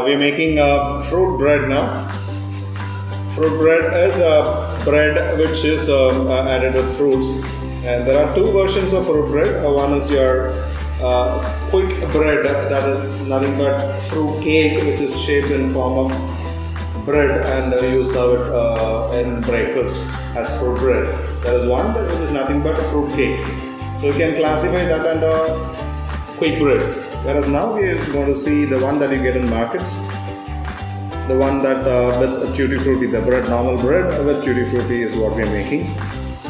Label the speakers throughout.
Speaker 1: we're making fruit bread now. Fruit bread is bread which is added with fruits, and there are two versions of fruit bread. One is your quick bread, that is nothing but fruit cake, which is shaped in form of bread, and you serve it in breakfast as fruit bread. There is one that is nothing but fruit cake. So you can classify that under quick breads. Whereas now we are going to see the one that you get in markets, the one that with tutti frutti, the bread, normal bread with tutti frutti is what we are making,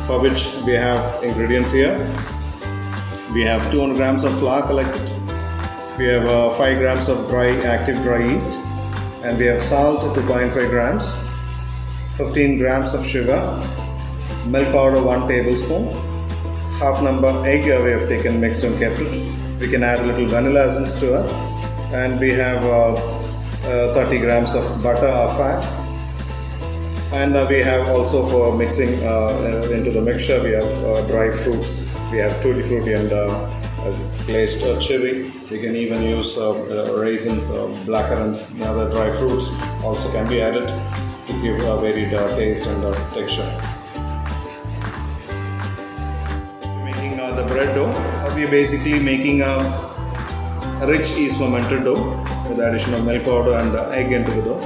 Speaker 1: for which we have ingredients here. We have 200 grams of flour collected, we have 5 grams of active dry yeast, and we have salt 2.5 grams, 15 grams of sugar, milk powder 1 tablespoon, half number egg we have taken, mixed and kept it. We can add a little vanilla essence to it, and we have 30 grams of butter or fat, and we have also, for mixing into the mixture, we have dry fruits. We have tutti frutti and glazed cherry. We can even use raisins, blackcurrants, and other dry fruits also can be added to give a varied taste and texture. Making the bread dough, we are basically making a rich yeast fermented dough with the addition of milk powder and egg into the dough.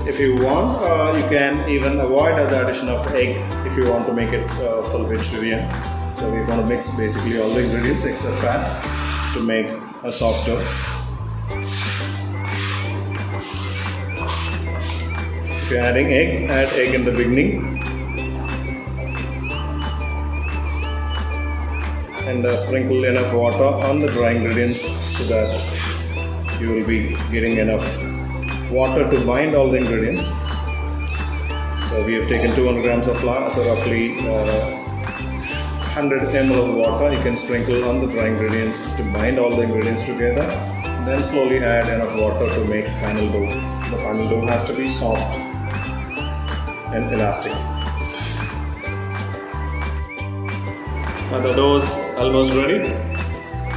Speaker 1: If you want, you can even avoid the addition of egg if you want to make it full vegetarian. So we're going to mix basically all the ingredients except fat to make a soft dough. If you're adding egg, add egg in the beginning. And sprinkle enough water on the dry ingredients so that you will be getting enough water to bind all the ingredients. So we have taken 200 grams of flour, so roughly 100 ml of water you can sprinkle on the dry ingredients to bind all the ingredients together. Then slowly add enough water to make final dough. The final dough has to be soft and elastic. Now the dough is almost ready.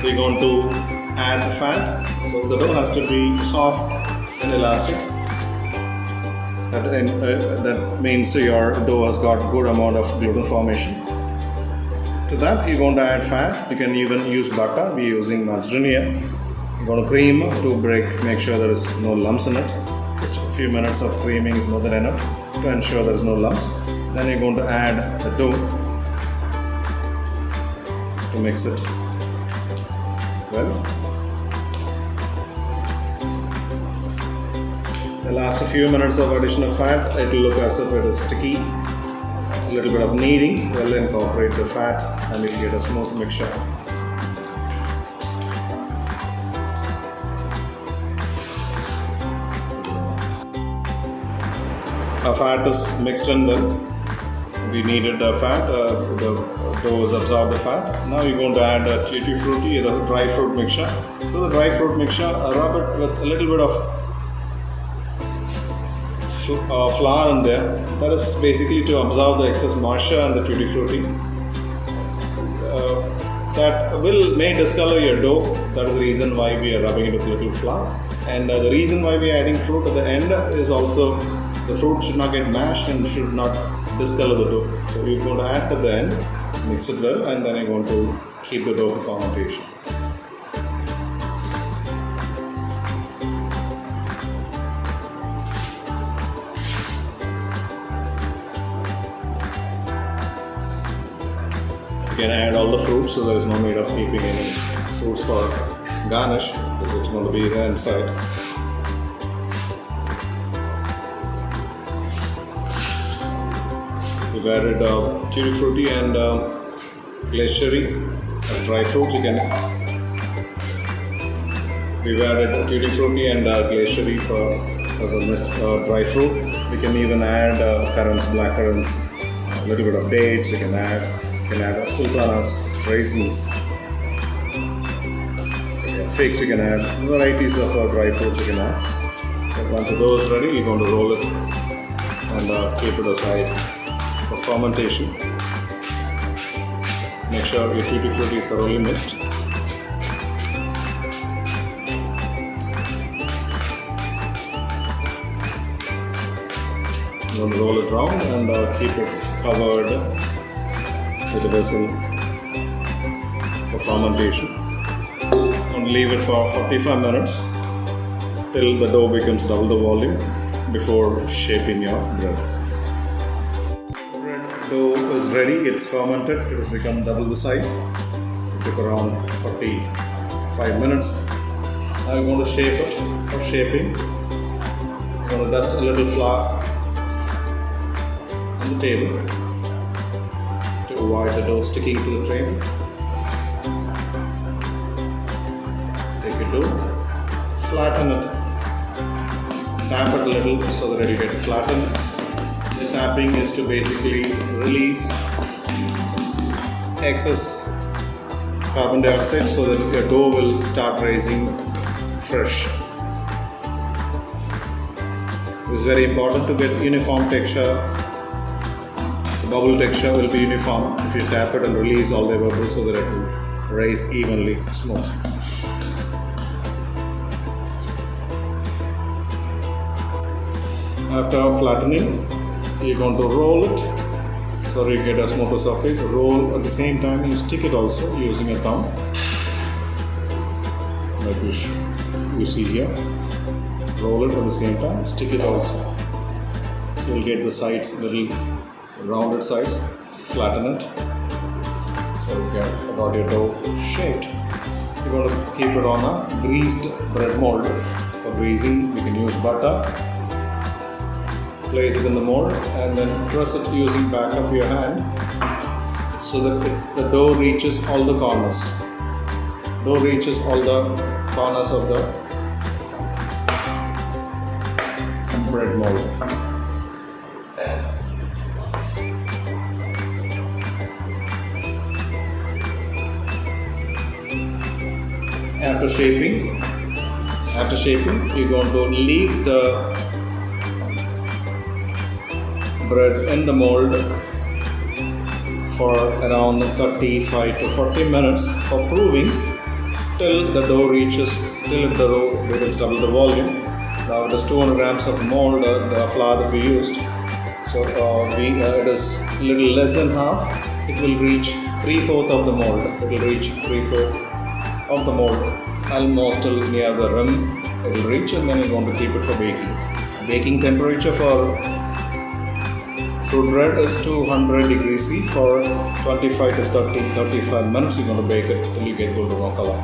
Speaker 1: We're going to add fat. So the dough has to be soft and elastic. That means your dough has got good amount of gluten formation. To that you're going to add fat. You can even use butter. We're using margarine here. You're going to cream to make sure there is no lumps in it. Just a few minutes of creaming is more than enough to ensure there is no lumps. Then you're going to add the dough to mix it well. The last few minutes of addition of fat, it will look as if it is sticky. A little bit of kneading will incorporate the fat and you'll get a smooth mixture. Our fat is mixed in then. We needed the fat, the dough has absorbed the fat. Now you're going to add tutti frutti, the dry fruit mixture. To the dry fruit mixture, rub it with a little bit of flour in there. That is basically to absorb the excess moisture and the tutti frutti. That may discolor your dough. That is the reason why we are rubbing it with a little flour. And the reason why we are adding fruit at the end is also the fruit should not get mashed and should not discolor the dough. So you're going to add at the end, mix it well, and then you're going to keep the dough for fermentation. You can add all the fruits, so there is no need of keeping any fruits for garnish because it's going to be there inside. We've added tutti frutti and glazed cherry as dry fruits. We've added tutti frutti and glazed cherry as a mixed dry fruit. We can even add currants, black currants, a little bit of dates. You can add sultanas, raisins, figs. You can add varieties of dry fruits. You can add. And once the dough is ready, you're going to roll it and keep it aside for fermentation. Make sure your tutti frutti is thoroughly mixed. I'm going to roll it round and keep it covered with a vessel for fermentation. And leave it for 45 minutes till the dough becomes double the volume before shaping your bread. Bread dough is ready, it's fermented, it has become double the size. It took around 45 minutes. Now I'm going to shape it for shaping. I'm going to dust a little flour on the table to avoid the dough sticking to the table. Take your dough, flatten it, tap it a little so that it will get flattened. The tapping is to basically release excess carbon dioxide so that your dough will start rising fresh. It is very important to get uniform texture. The bubble texture will be uniform if you tap it and release all the bubbles so that it will rise evenly smooth. After flattening, you're going to roll it so that you get a smoother surface. Roll at the same time, you stick it also using a thumb, like you see here. Roll it at the same time, stick it also. You'll get the sides, little rounded sides, flatten it. So you get about your dough shaped. You're going to keep it on a greased bread mold. For greasing, you can use butter. Place it in the mold and then press it using back of your hand so that the dough reaches all the corners. Dough reaches all the corners of the bread mold. After shaping, you're going to leave the bread in the mold for around 35 to 40 minutes for proving till the dough becomes double the volume. Now it is 200 grams of mold, the flour that we used. So it is a little less than half. It will reach 3/4 of the mold. It will reach 3/4 of the mold, almost till near the rim. It will reach, and then you're going to keep it for baking. Baking temperature for fruit bread is 200 degrees C for 25 to 35 minutes. You're going to bake it till you get golden brown color.